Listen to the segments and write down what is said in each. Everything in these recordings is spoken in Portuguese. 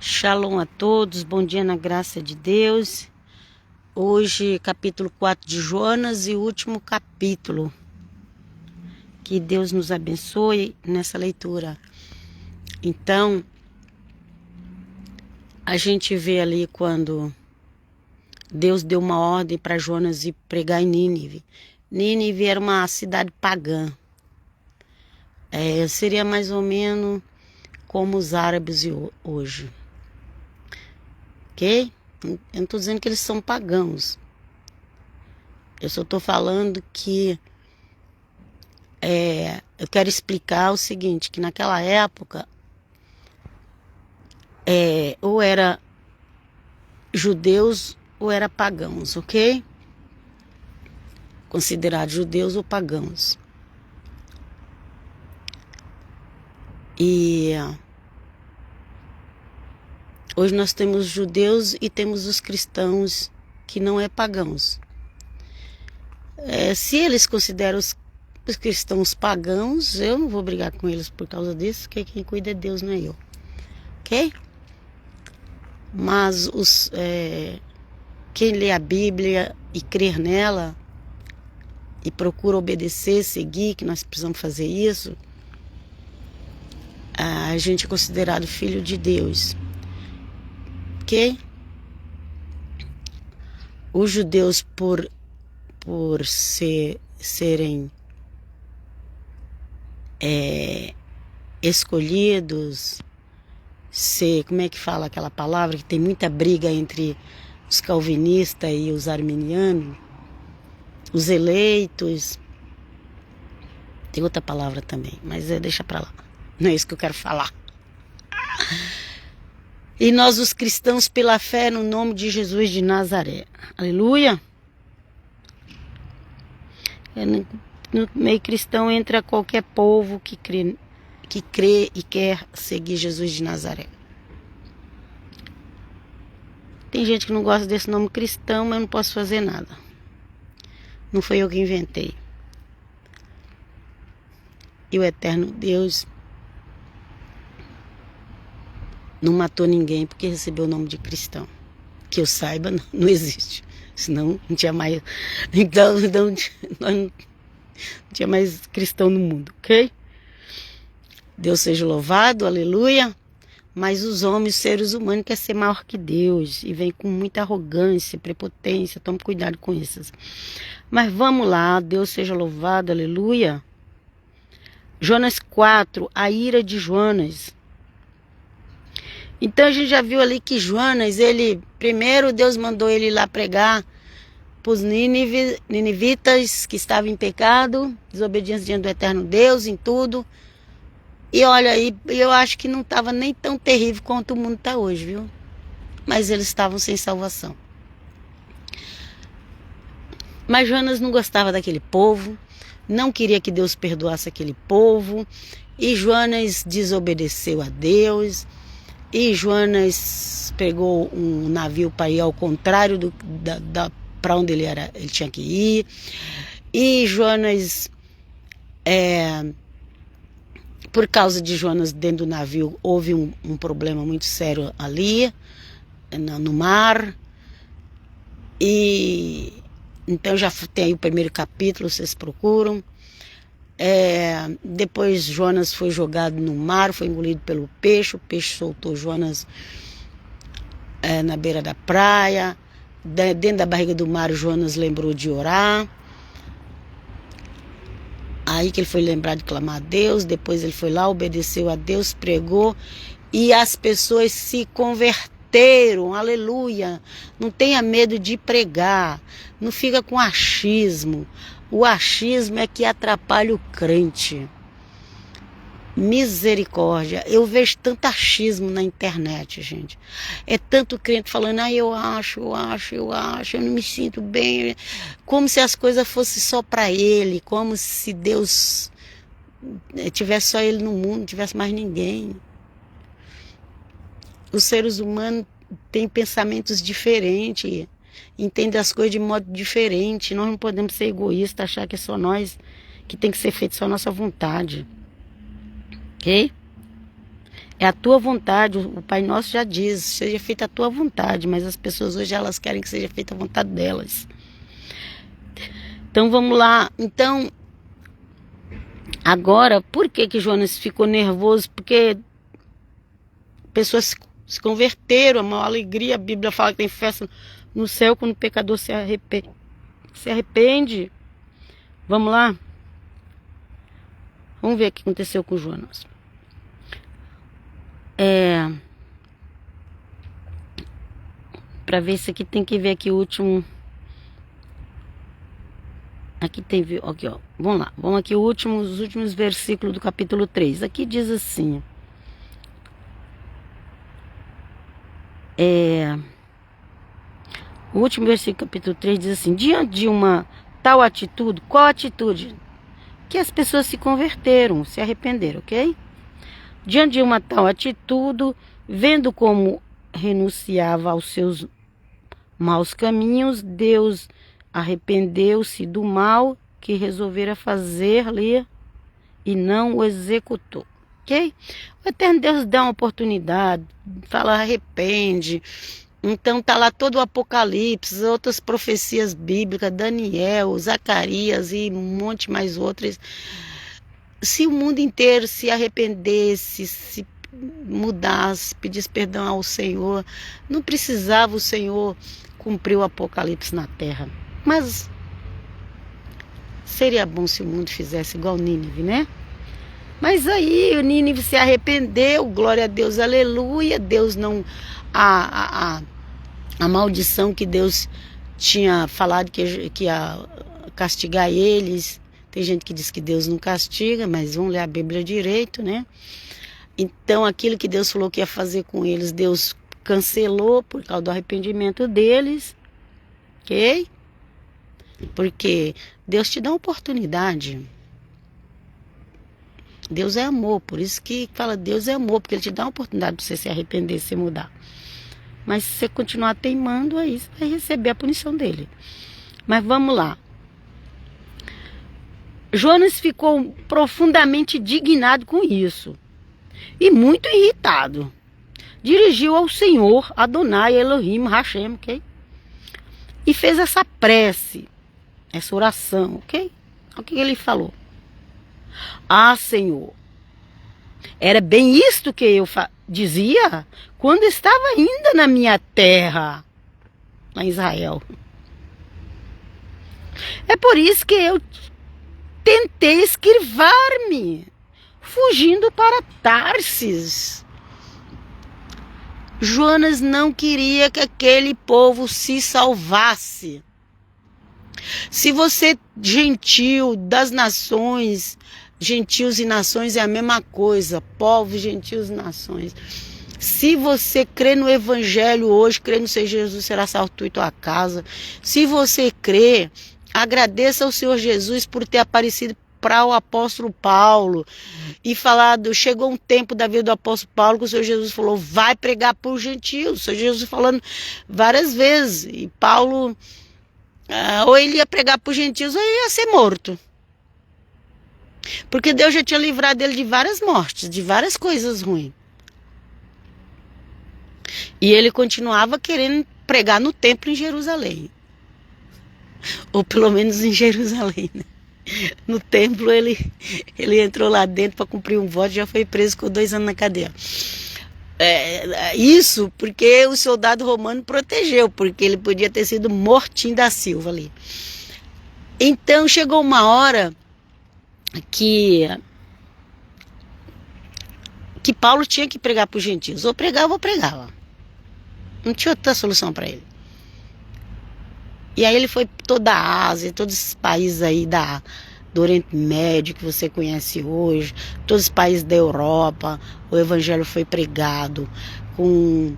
Shalom a todos, bom dia na graça de Deus. Hoje, capítulo 4 de Jonas e o último capítulo. Que Deus nos abençoe nessa leitura. Então, a gente vê ali quando Deus deu uma ordem para Jonas ir pregar em Nínive. Nínive era uma cidade pagã. Seria mais ou como os árabes hoje. Ok? Eu não estou dizendo que eles são pagãos. Eu só estou falando que eu quero explicar o seguinte, que naquela época ou era judeus ou era pagãos, ok? Considerados judeus ou pagãos. E hoje nós temos judeus e temos os cristãos que não é pagãos. Se eles consideram os cristãos pagãos, eu não vou brigar com eles por causa disso, porque quem cuida é Deus, não é eu. Ok? Mas quem lê a Bíblia e crer nela e procura obedecer, seguir, que nós precisamos fazer isso, a gente é considerado filho de Deus. Ok? Os judeus, por serem escolhidos, como é que fala aquela palavra, que tem muita briga entre os calvinistas e os arminianos, os eleitos, tem outra palavra também, mas deixa pra lá, não é isso que eu quero falar. E nós, os cristãos, pela fé no nome de Jesus de Nazaré. Aleluia! No meio cristão entra qualquer povo que crê e quer seguir Jesus de Nazaré. Tem gente que não gosta desse nome cristão, mas eu não posso fazer nada. Não foi eu que inventei. E o eterno Deus não matou ninguém porque recebeu o nome de cristão. Que eu saiba, não existe. Senão não tinha mais. Então não tinha mais cristão no mundo, ok? Deus seja louvado, aleluia. Mas os homens, os seres humanos, querem ser maior que Deus e vem com muita arrogância, prepotência. Tome cuidado com isso. Mas vamos lá, Deus seja louvado, aleluia. Jonas 4, a ira de Jonas. Então a gente já viu ali que Jonas, primeiro Deus mandou ele lá pregar para os ninivitas que estavam em pecado, desobediência diante do eterno Deus, em tudo. E olha aí, eu acho que não estava nem tão terrível quanto o mundo está hoje, viu? Mas eles estavam sem salvação. Mas Jonas não gostava daquele povo, não queria que Deus perdoasse aquele povo. E Jonas desobedeceu a Deus. E Jonas pegou um navio para ir ao contrário para onde ele tinha que ir. E Jonas, por causa de Jonas dentro do navio, houve um problema muito sério ali, no mar. E então já tem aí o primeiro capítulo, vocês procuram. Depois Jonas foi jogado no mar, foi engolido pelo peixe. O peixe soltou Jonas na beira da praia. Dentro da barriga do mar, Jonas lembrou de orar. Aí que ele foi lembrar de clamar a Deus. Depois ele foi lá, obedeceu a Deus, pregou. E as pessoas se converteram, aleluia. Não tenha medo de pregar, não fica com achismo. O achismo é que atrapalha o crente. Misericórdia. Eu vejo tanto achismo na internet, gente. É tanto crente falando, eu acho, eu não me sinto bem. Como se as coisas fossem só para ele, como se Deus tivesse só ele no mundo, não tivesse mais ninguém. Os seres humanos têm pensamentos diferentes, entendem as coisas de modo diferente. Nós não podemos ser egoístas, achar que é só nós, que tem que ser feito só a nossa vontade. Ok? É a tua vontade, o Pai Nosso já diz, seja feita a tua vontade, mas as pessoas hoje elas querem que seja feita a vontade delas. Então vamos lá, então, agora, por que Jonas ficou nervoso? Porque pessoas se converteram, a maior alegria, a Bíblia fala que tem festa no céu quando o pecador se arrepende. Vamos lá? Vamos ver o que aconteceu com Jonas. Para ver isso aqui tem que ver aqui o último. Aqui tem, aqui ó, vamos lá. Vamos aqui os últimos versículos do capítulo 3. Aqui diz assim. O último versículo do capítulo 3 diz assim: diante de uma tal atitude, qual atitude? Que as pessoas se converteram, se arrependeram, ok? Diante de uma tal atitude, vendo como renunciava aos seus maus caminhos, Deus arrependeu-se do mal que resolvera fazer-lhe e não o executou, ok? O Eterno Deus dá uma oportunidade, fala arrepende. Então tá lá todo o Apocalipse, outras profecias bíblicas, Daniel, Zacarias e um monte mais outras. Se o mundo inteiro se arrependesse, se mudasse, pedisse perdão ao Senhor, não precisava o Senhor cumprir o Apocalipse na terra. Mas seria bom se o mundo fizesse igual Nínive, né? Mas aí o Nínive se arrependeu, glória a Deus, aleluia. Deus não... A maldição que Deus tinha falado que ia castigar eles. Tem gente que diz que Deus não castiga, mas vamos ler a Bíblia direito, né? Então aquilo que Deus falou que ia fazer com eles, Deus cancelou por causa do arrependimento deles, ok? Porque Deus te dá uma oportunidade. Deus é amor, por isso que fala Deus é amor, porque Ele te dá uma oportunidade para você se arrepender, se mudar. Mas se você continuar teimando, aí você vai receber a punição dele. Mas vamos lá. Jonas ficou profundamente indignado com isso e muito irritado. Dirigiu ao Senhor, Adonai, Elohim, Hashem, ok? E fez essa prece, essa oração, ok? O que ele falou? Ah, Senhor, era bem isto que eu dizia quando estava ainda na minha terra, lá em Israel. É por isso que eu tentei esquivar-me, fugindo para Tarsis. Jonas não queria que aquele povo se salvasse. Se você, gentil das nações, gentios e nações é a mesma coisa, povos, gentios e nações. Se você crê no Evangelho hoje, crê no Senhor Jesus, será salvo tu e tua casa. Se você crê, agradeça ao Senhor Jesus por ter aparecido para o apóstolo Paulo e falado, chegou um tempo da vida do apóstolo Paulo que o Senhor Jesus falou, vai pregar para os gentios. O Senhor Jesus falando várias vezes. E Paulo, ou ele ia pregar para os gentios ou ele ia ser morto. Porque Deus já tinha livrado ele de várias mortes, de várias coisas ruins. E ele continuava querendo pregar no templo em Jerusalém. Ou pelo menos em Jerusalém, né? No templo ele entrou lá dentro para cumprir um voto e já foi preso com 2 anos na cadeia. Isso porque o soldado romano protegeu, porque ele podia ter sido mortinho da Silva ali. Então chegou uma hora que Paulo tinha que pregar para os gentios. Ou pregava ou pregava. Não tinha outra solução para ele. E aí ele foi toda a Ásia, todos esses países aí do Oriente Médio que você conhece hoje, todos os países da Europa, o evangelho foi pregado com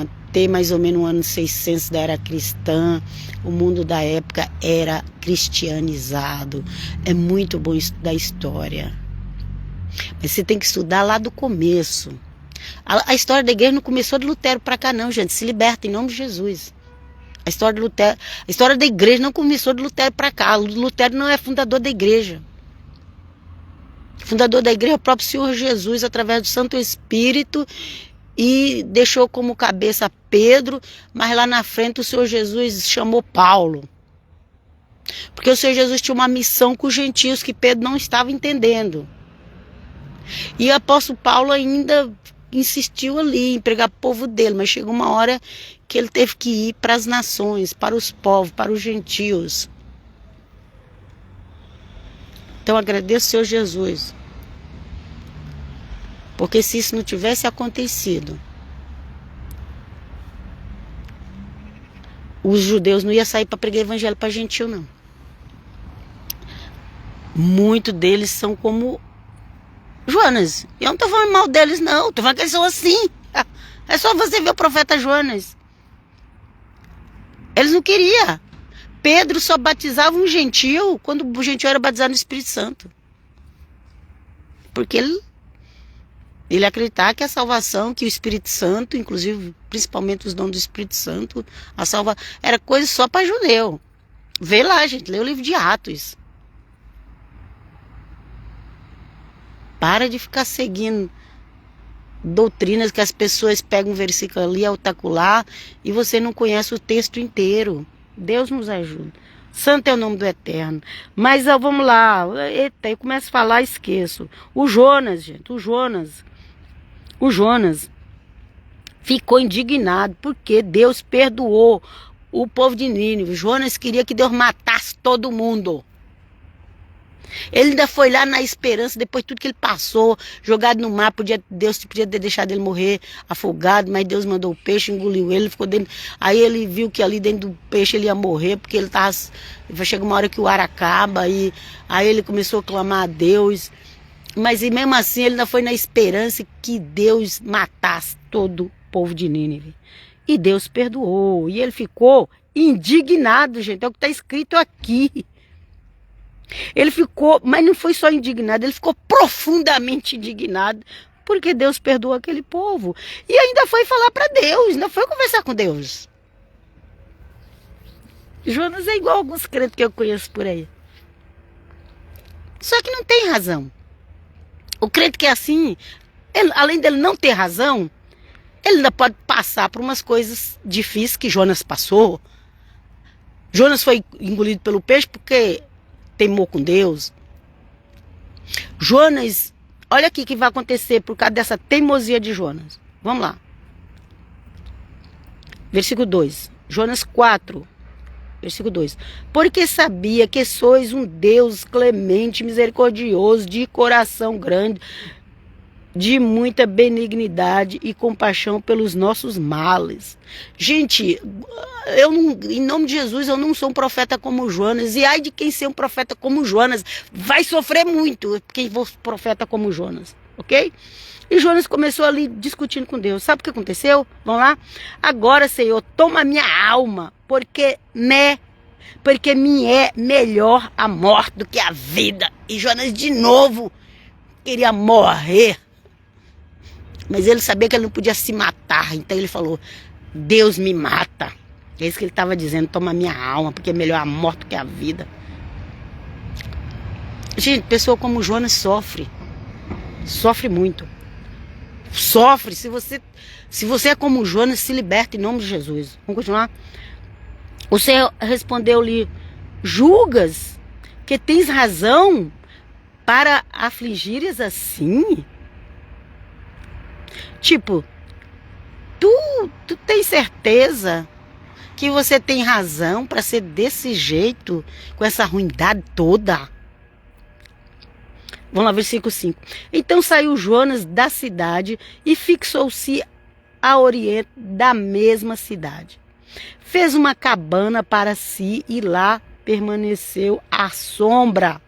até mais ou menos no ano 600 da era cristã. O mundo da época era cristianizado. É muito bom estudar história. Mas você tem que estudar lá do começo. A história da igreja não começou de Lutero para cá não, gente. Se liberta em nome de Jesus. A história da igreja não começou de Lutero para cá. Lutero não é fundador da igreja. Fundador da igreja, o próprio Senhor Jesus, através do Santo Espírito, e deixou como cabeça Pedro, mas lá na frente o Senhor Jesus chamou Paulo. Porque o Senhor Jesus tinha uma missão com os gentios que Pedro não estava entendendo. E o apóstolo Paulo ainda insistiu ali em pregar para o povo dele, mas chegou uma hora que ele teve que ir para as nações, para os povos, para os gentios. Então agradeço ao Senhor Jesus. Porque se isso não tivesse acontecido, os judeus não iam sair para pregar evangelho para gentil, não. Muitos deles são como Jonas. Eu não estou falando mal deles, não. Estou falando que eles são assim. É só você ver o profeta Jonas. Eles não queriam. Pedro só batizava um gentil quando o gentil era batizado no Espírito Santo. Porque ele acreditava que a salvação, que o Espírito Santo, inclusive, principalmente os dons do Espírito Santo, era coisa só para judeu. Vê lá, gente, lê o livro de Atos. Para de ficar seguindo doutrinas que as pessoas pegam um versículo ali, autacular, e você não conhece o texto inteiro. Deus nos ajuda. Santo é o nome do Eterno. Mas vamos lá. Eita, eu começo a falar, esqueço. O Jonas, gente, o Jonas ficou indignado porque Deus perdoou o povo de Nínive. Jonas queria que Deus matasse todo mundo. Ele ainda foi lá na esperança, depois de tudo que ele passou, jogado no mar, Deus podia ter deixado ele morrer afogado, mas Deus mandou o peixe, engoliu ele, ficou dentro. Aí ele viu que ali dentro do peixe ele ia morrer, porque ele estava. Vai chegar uma hora que o ar acaba, e aí ele começou a clamar a Deus. Mas e mesmo assim ele ainda foi na esperança que Deus matasse todo o povo de Nínive. E Deus perdoou, e ele ficou indignado, gente, é o que está escrito aqui. Ele ficou, mas não foi só indignado, ele ficou profundamente indignado, porque Deus perdoou aquele povo. E ainda foi falar para Deus, ainda foi conversar com Deus. Jonas é igual a alguns crentes que eu conheço por aí. Só que não tem razão. O crente que é assim, além dele não ter razão, ele ainda pode passar por umas coisas difíceis que Jonas passou. Jonas foi engolido pelo peixe porque teimou com Deus. Jonas, olha aqui o que vai acontecer por causa dessa teimosia de Jonas. Vamos lá. Versículo 2. Jonas 4. Versículo 2. Porque sabia que sois um Deus clemente, misericordioso, de coração grande, de muita benignidade e compaixão pelos nossos males. Gente, eu não, em nome de Jesus, eu não sou um profeta como Jonas. E ai de quem ser um profeta como Jonas, vai sofrer muito quem for profeta como Jonas, ok? E Jonas começou ali discutindo com Deus. Sabe o que aconteceu? Vamos lá? Agora, Senhor, toma minha alma, porque me é melhor a morte do que a vida. E Jonas de novo queria morrer. Mas ele sabia que ele não podia se matar. Então ele falou, Deus me mata. É isso que ele estava dizendo, toma minha alma, porque é melhor a morte do que a vida. Gente, pessoa como Jonas sofre. Sofre muito. Sofre. Se você é como Jonas, se liberta em nome de Jesus. Vamos continuar? O Senhor respondeu-lhe, julgas que tens razão para afligires assim? Tipo, tu tens certeza que você tem razão para ser desse jeito, com essa ruindade toda? Vamos lá, versículo 5. Então saiu Jonas da cidade e fixou-se a oriente da mesma cidade. Fez uma cabana para si e lá permaneceu à sombra,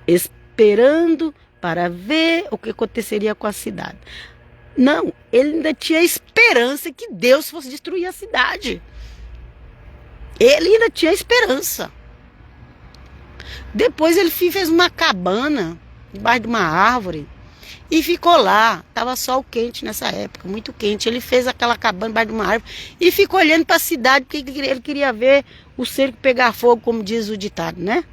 esperando para ver o que aconteceria com a cidade. Não, ele ainda tinha esperança que Deus fosse destruir a cidade. Ele ainda tinha esperança. Depois ele fez uma cabana debaixo de uma árvore e ficou lá. Estava sol quente nessa época, muito quente. Ele fez aquela cabana debaixo de uma árvore e ficou olhando para a cidade, porque ele queria ver o cerco pegar fogo, como diz o ditado, né?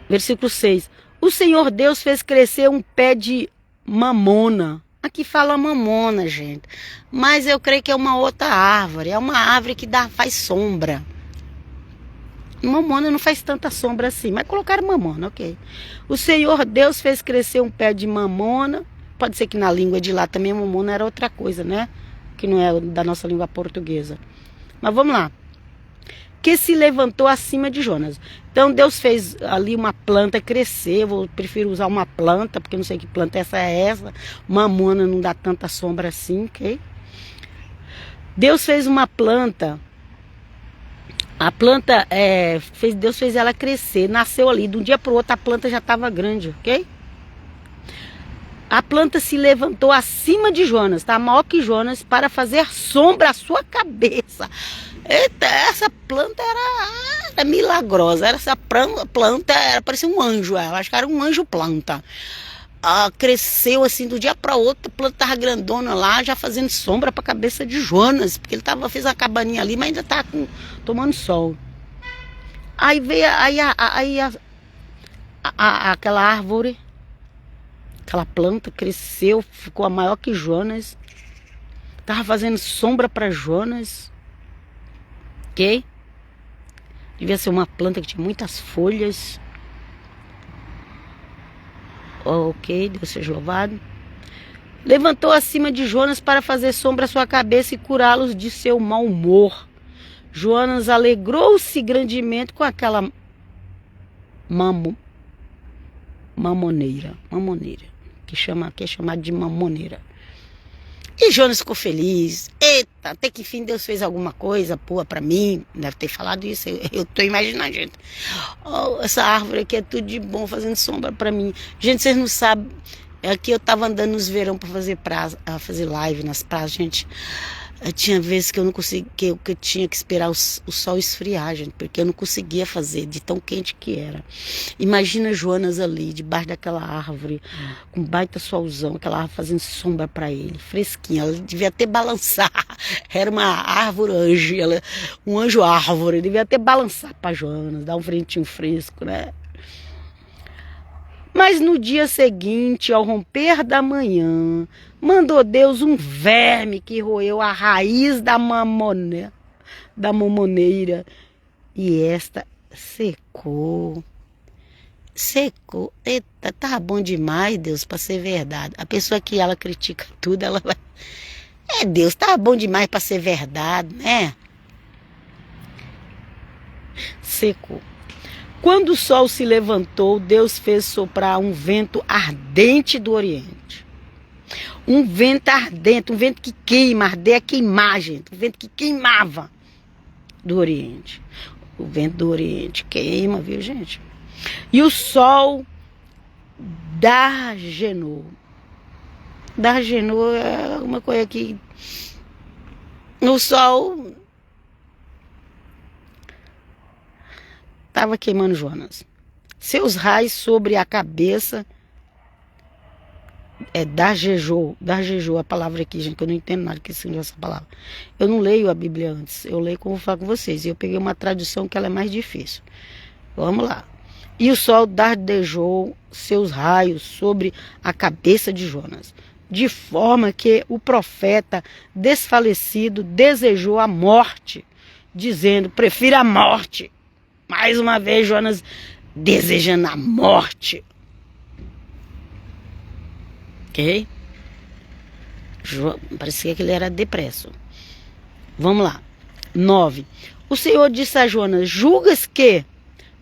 Versículo 6. O Senhor Deus fez crescer um pé de mamona. Aqui fala mamona, gente. Mas eu creio que é uma outra árvore. É uma árvore que faz sombra. Mamona não faz tanta sombra assim, mas colocaram mamona, ok. O Senhor Deus fez crescer um pé de mamona. Pode ser que na língua de lá também mamona era outra coisa, né? Que não é da nossa língua portuguesa. Mas vamos lá. Que se levantou acima de Jonas. Então Deus fez ali uma planta crescer. Eu prefiro usar uma planta, porque eu não sei que planta é essa. Mamona não dá tanta sombra assim, ok? Deus fez uma planta. A planta, Deus fez ela crescer, nasceu ali. De um dia para o outro a planta já estava grande, ok? A planta se levantou acima de Jonas, tá? Maior que Jonas, para fazer sombra à sua cabeça. Eita, essa planta era milagrosa. Essa planta parecia um anjo. Eu acho que era um anjo planta. Cresceu assim do dia para outro, a planta estava grandona lá, já fazendo sombra para a cabeça de Jonas, porque ele fez a cabaninha ali, mas ainda está tomando sol. Aí veio aquela árvore, aquela planta cresceu, ficou a maior que Jonas, estava fazendo sombra para Jonas, ok? Devia ser uma planta que tinha muitas folhas. Ok, Deus seja louvado. Levantou acima de Jonas para fazer sombra à sua cabeça e curá-los de seu mau humor. Jonas alegrou-se grandemente com aquela mamoneira, que é chamada de mamoneira. E Jonas ficou feliz. Eita, até que enfim Deus fez alguma coisa boa para mim. Deve ter falado isso, eu tô imaginando, gente. Oh, essa árvore aqui é tudo de bom, fazendo sombra para mim. Gente, vocês não sabem. Aqui eu tava andando nos verão para fazer live nas praias, gente. Tinha vezes que eu não conseguia, que eu tinha que esperar o sol esfriar, gente, porque eu não conseguia fazer de tão quente que era. Imagina Jonas ali, debaixo daquela árvore, com baita solzão, aquela árvore fazendo sombra para ele, fresquinha. Ela devia até balançar. Era uma árvore anjo, um anjo árvore, devia até balançar para Jonas, dar um ventinho fresco, né? Mas no dia seguinte, ao romper da manhã, mandou Deus um verme que roeu a raiz da mamoneira, e esta secou. Eita, tá bom demais, Deus, para ser verdade. A pessoa que ela critica tudo, ela vai... Deus, tá bom demais para ser verdade, né? Secou. Quando o sol se levantou, Deus fez soprar um vento ardente do Oriente. Um vento ardente, um vento que queima, arder é queimar, gente. Um vento que queimava do Oriente. O vento do Oriente queima, viu, gente? E o sol dargenou. Dargenou é uma coisa que... O sol... estava queimando Jonas. Seus raios sobre a cabeça dargejou a palavra aqui, gente, que eu não entendo nada que significa essa palavra. Eu não leio a Bíblia antes, eu leio como vou falar com vocês, e eu peguei uma tradução que ela é mais difícil. Vamos lá. E o sol dardejou seus raios sobre a cabeça de Jonas, de forma que o profeta desfalecido desejou a morte, dizendo, prefira a morte. Mais uma vez, Jonas desejando a morte. Ok? Parecia que ele era depresso. Vamos lá. 9. O Senhor disse a Jonas, julgas que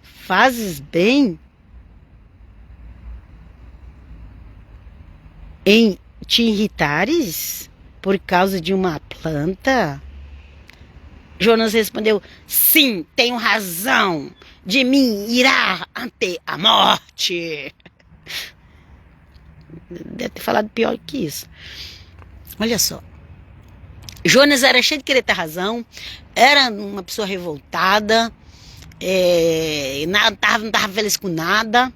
fazes bem em te irritares por causa de uma planta? Jonas respondeu, sim, tenho razão de me irar ante a morte. Deve ter falado pior que isso. Olha só. Jonas era cheio de querer ter razão, era uma pessoa revoltada, não estava feliz com nada.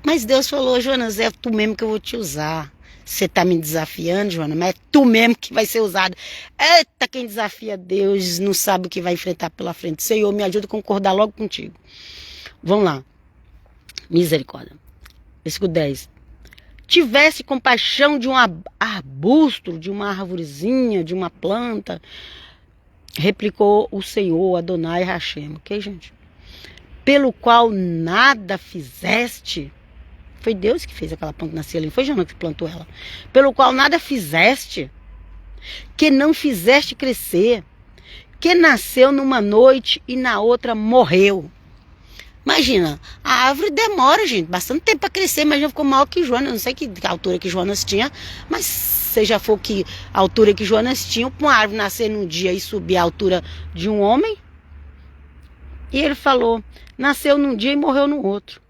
Mas Deus falou, Jonas, é tu mesmo que eu vou te usar. Você tá me desafiando, Joana, mas é tu mesmo que vai ser usado. Eita, quem desafia Deus não sabe o que vai enfrentar pela frente. Senhor, me ajuda a concordar logo contigo. Vamos lá. Misericórdia. Versículo 10. Tivesse compaixão de um arbusto, de uma arvorezinha, de uma planta, replicou o Senhor, Adonai Hashem. Ok, gente? Pelo qual nada fizeste. Foi Deus que fez aquela planta nascer ali, não foi Jonas que plantou ela. Pelo qual nada fizeste, que não fizeste crescer, que nasceu numa noite e na outra morreu. Imagina, a árvore demora, gente, bastante tempo para crescer, mas já ficou maior que Jonas. Não sei que altura que Jonas tinha, mas seja for que a altura que Jonas tinha, para uma árvore nascer num dia e subir a altura de um homem. E ele falou, nasceu num dia e morreu no outro.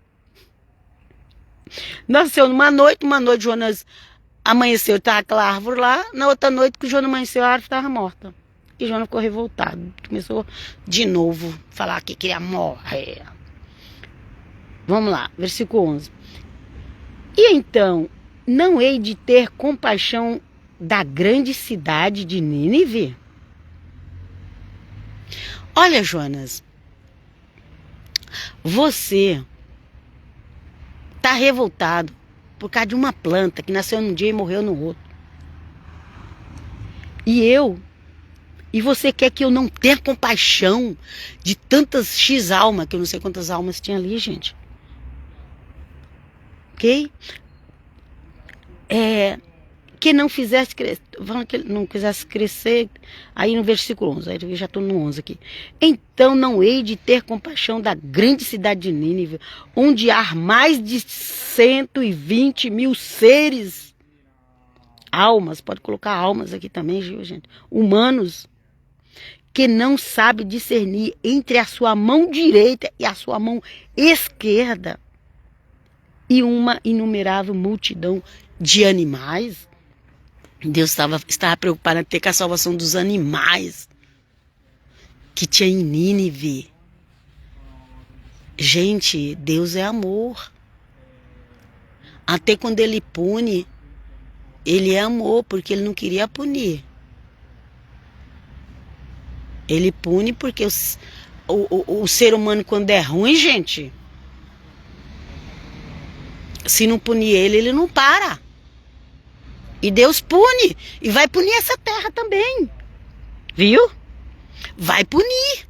Nasceu numa noite Jonas amanheceu, estava aquela árvore lá. Na outra noite que o Jonas amanheceu, a árvore estava morta. E Jonas ficou revoltado. Começou de novo a falar que queria morrer. Vamos lá, versículo 11. E então, não hei de ter compaixão da grande cidade de Nínive? Olha, Jonas, você está revoltado por causa de uma planta que nasceu num dia e morreu no outro. E você quer que eu não tenha compaixão de tantas X almas, que eu não sei quantas almas tinha ali, gente. Ok? Que não fizesse crescer, falando que não quisesse crescer, aí no versículo 11, aí eu já estou no 11 aqui. Então não hei de ter compaixão da grande cidade de Nínive, onde há mais de 120 mil seres, almas, pode colocar almas aqui também, gente, humanos, que não sabe discernir entre a sua mão direita e a sua mão esquerda, e uma inumerável multidão de animais. Deus estava preocupado em ter com a salvação dos animais que tinha em Nínive. Gente, Deus é amor. Até quando ele pune, ele é amor, porque ele não queria punir. Ele pune porque o ser humano, quando é ruim, gente, se não punir ele não para. E Deus pune. E vai punir essa terra também. Viu? Vai punir.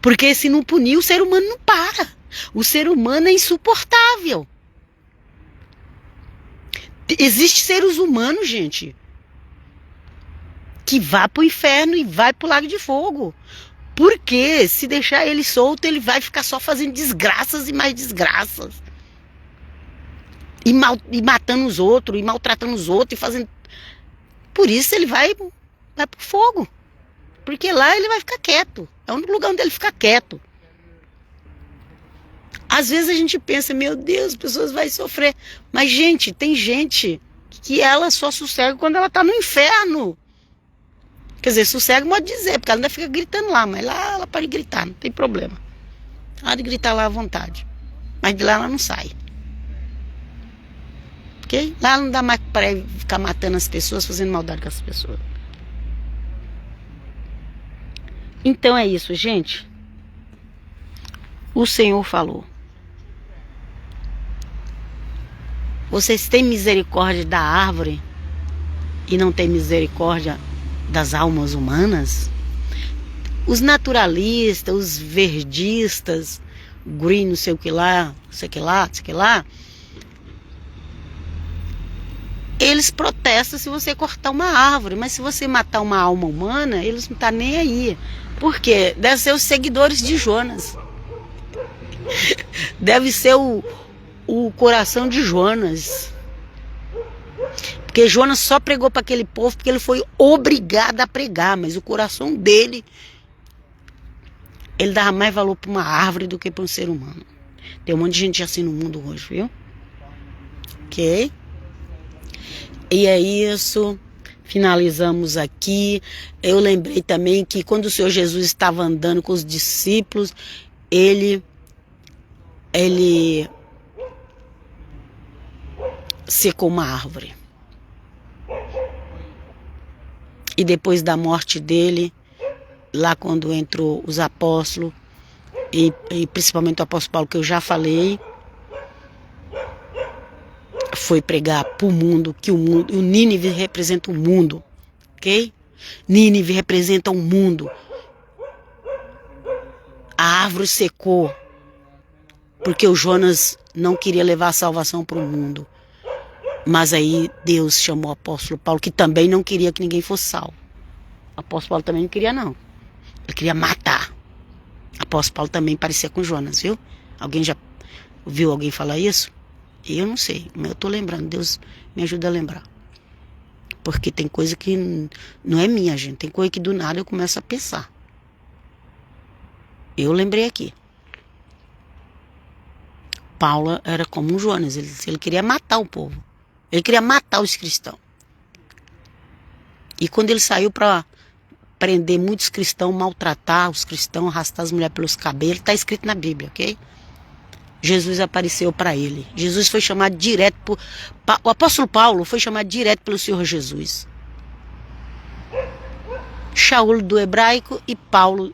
Porque se não punir, o ser humano não para. O ser humano é insuportável. Existem seres humanos, gente, que vai pro inferno e vai pro lago de fogo. Porque se deixar ele solto, ele vai ficar só fazendo desgraças e mais desgraças. E matando os outros, e maltratando os outros, e fazendo... Por isso ele vai pro fogo. Porque lá ele vai ficar quieto. É o único lugar onde ele fica quieto. Às vezes a gente pensa, meu Deus, as pessoas vão sofrer. Mas, gente, tem gente que ela só sossega quando ela tá no inferno. Quer dizer, sossega pode dizer, porque ela ainda fica gritando lá. Mas lá ela pode gritar, não tem problema. Ela pode gritar lá à vontade. Mas de lá ela não sai. Ok? Lá não dá mais para ficar matando as pessoas, fazendo maldade com as pessoas. Então é isso, gente. O Senhor falou. Vocês têm misericórdia da árvore e não têm misericórdia das almas humanas? Os naturalistas, os verdistas, green, não sei o que lá, não sei o que lá, não sei o que lá, eles protestam se você cortar uma árvore, mas se você matar uma alma humana, eles não estão nem aí. Por quê? Deve ser os seguidores de Jonas. Deve ser o coração de Jonas. Porque Jonas só pregou para aquele povo porque ele foi obrigado a pregar, mas o coração dele, ele dava mais valor para uma árvore do que para um ser humano. Tem um monte de gente assim no mundo hoje, viu? Ok? E é isso, finalizamos aqui. Eu lembrei também que quando o Senhor Jesus estava andando com os discípulos, ele secou uma árvore. E depois da morte dele, lá quando entrou os apóstolos, e principalmente o apóstolo Paulo, que eu já falei, foi pregar para o mundo, que o Nínive representa o mundo, ok? Nínive representa o mundo. A árvore secou, porque o Jonas não queria levar a salvação para o mundo. Mas aí Deus chamou o apóstolo Paulo, que também não queria que ninguém fosse salvo. O apóstolo Paulo também não queria, não. Ele queria matar. O apóstolo Paulo também parecia com Jonas, viu? Alguém já ouviu alguém falar isso? Eu não sei, mas eu tô lembrando. Deus me ajuda a lembrar. Porque tem coisa que não é minha, gente. Tem coisa que do nada eu começo a pensar. Eu lembrei aqui. Paulo era como um Jonas. Ele queria matar o povo. Ele queria matar os cristãos. E quando ele saiu para prender muitos cristãos, maltratar os cristãos, arrastar as mulheres pelos cabelos, está escrito na Bíblia, ok? Jesus apareceu para ele. Jesus foi chamado direto por... O apóstolo Paulo foi chamado direto pelo Senhor Jesus. Shaul do hebraico e Paulo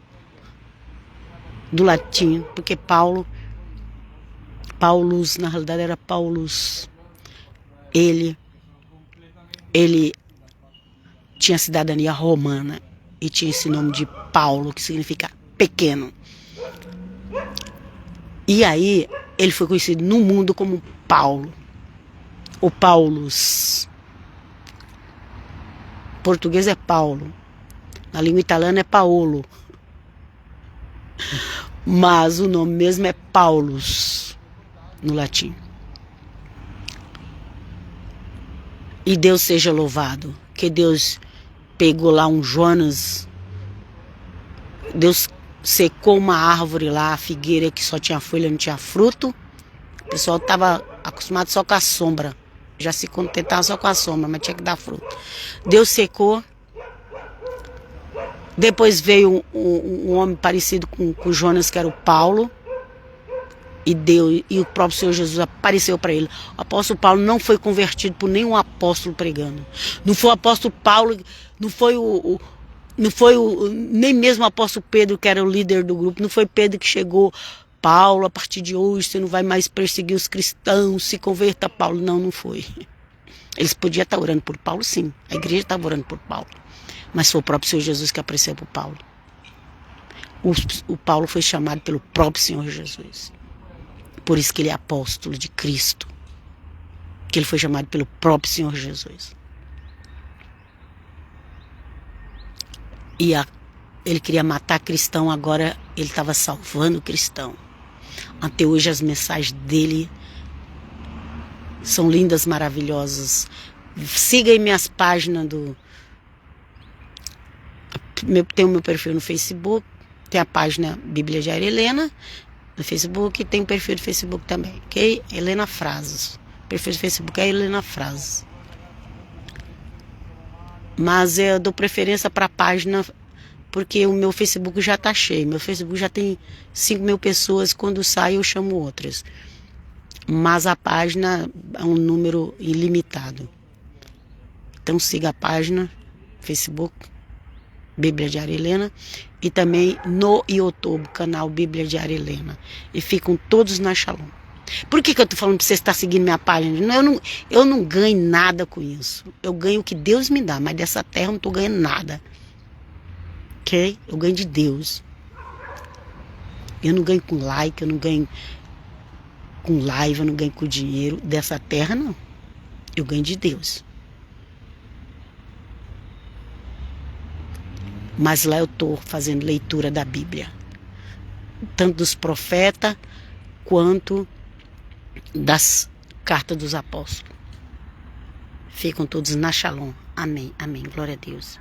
do latim, porque Paulus, na realidade era Paulus. Ele tinha cidadania romana e tinha esse nome de Paulo, que significa pequeno. E aí ele foi conhecido no mundo como Paulo, ou Paulus. Em português é Paulo, na língua italiana é Paolo, mas o nome mesmo é Paulus no latim. E Deus seja louvado, que Deus pegou lá um Jonas, Deus secou uma árvore lá, a figueira que só tinha folha, não tinha fruto. O pessoal estava acostumado só com a sombra, já se contentava só com a sombra, mas tinha que dar fruto. Deus secou. Depois veio um homem parecido com Jonas, que era o Paulo. E o próprio Senhor Jesus apareceu para ele. O apóstolo Paulo não foi convertido por nenhum apóstolo pregando. Não foi o apóstolo Paulo, não foi nem mesmo o apóstolo Pedro, que era o líder do grupo. Não foi Pedro que chegou: Paulo, a partir de hoje você não vai mais perseguir os cristãos, se converta a Paulo. Não foi. Eles podiam estar orando por Paulo, sim. A igreja estava orando por Paulo. Mas foi o próprio Senhor Jesus que apareceu para Paulo. O Paulo foi chamado pelo próprio Senhor Jesus. Por isso que ele é apóstolo de Cristo. Que ele foi chamado pelo próprio Senhor Jesus. E ele queria matar cristão, agora ele estava salvando cristão. Até hoje as mensagens dele são lindas, maravilhosas. Siga aí minhas páginas tem o meu perfil no Facebook, tem a página Bíblia Diária Helena no Facebook e tem o perfil do Facebook também, ok? Helena Frazes. O perfil do Facebook é Helena Frazes. Mas eu dou preferência para a página, porque o meu Facebook já está cheio. Meu Facebook já tem 5.000 pessoas, quando sai eu chamo outras. Mas a página é um número ilimitado. Então siga a página, Facebook, Bíblia Diária Helena, e também no YouTube, canal Bíblia Diária Helena. E ficam todos na Shalom. Por que eu tô falando pra você estar seguindo minha página? Eu não ganho nada com isso. Eu ganho o que Deus me dá, mas dessa terra eu não tô ganhando nada. Ok? Eu ganho de Deus. Eu não ganho com like, eu não ganho com live, eu não ganho com dinheiro dessa terra, não. Eu ganho de Deus. Mas lá eu estou fazendo leitura da Bíblia, tanto dos profetas quanto das cartas dos apóstolos. Ficam todos na Shalom. Amém, amém. Glória a Deus.